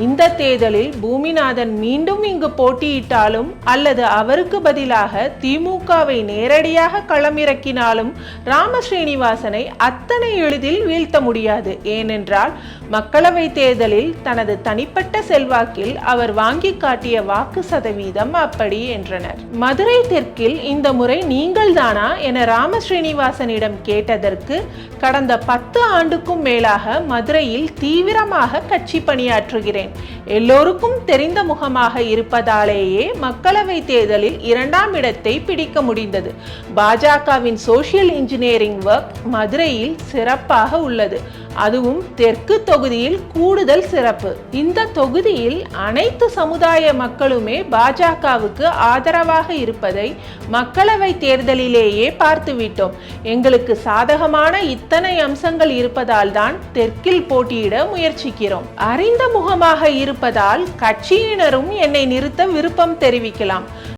இந்த தேர்தலில் பூமிநாதன் மீண்டும் இங்கு போட்டியிட்டாலும் அல்லது அவருக்கு பதிலாக திமுகவை நேரடியாக களமிறக்கினாலும் ராம ஸ்ரீனிவாசனை அத்தனை எளிதில் வீழ்த்த முடியாது. ஏனென்றால் மக்களவை தேர்தலில் தனது தனிப்பட்ட செல்வாக்கில் அவர் வாங்கி காட்டிய வாக்கு சதவீதம் அப்படி என்றனர். மதுரை தெற்கில் இந்த முறை நீங்கள் தானா என ராம ஸ்ரீனிவாசனிடம் கேட்டதற்கு, கடந்த 10 ஆண்டுக்கும் மேலாக மதுரையில் தீவிரமாக கட்சி பணியாற்றுகிறேன், எல்லோருக்கும் தெரிந்த முகமாக இருப்பதாலேயே மக்களவை தேர்தலில் 2ஆம் இடத்தை பிடிக்க முடிந்தது. பாஜகவின் சோசியல் இன்ஜினியரிங் ஒர்க் மதுரையில் சிறப்பாக உள்ளது, அதுவும் தெற்கு தொகுதியில் கூடுதல் சிறப்பு. இந்த தொகுதியில் அனைத்து சமுதாய மக்களுமே பாஜகவுக்கு ஆதரவாக இருப்பதை மக்களவை தேர்தலிலேயே பார்த்துவிட்டோம். எங்களுக்கு சாதகமான இத்தனை அம்சங்கள் இருப்பதால் தான் தெற்கில் போட்டியிட முயற்சிக்கிறோம். அறிந்த முகமாக இருப்பதால் கட்சியினரும் என்னை நிறுத்த விருப்பம் தெரிவிக்கலாம்.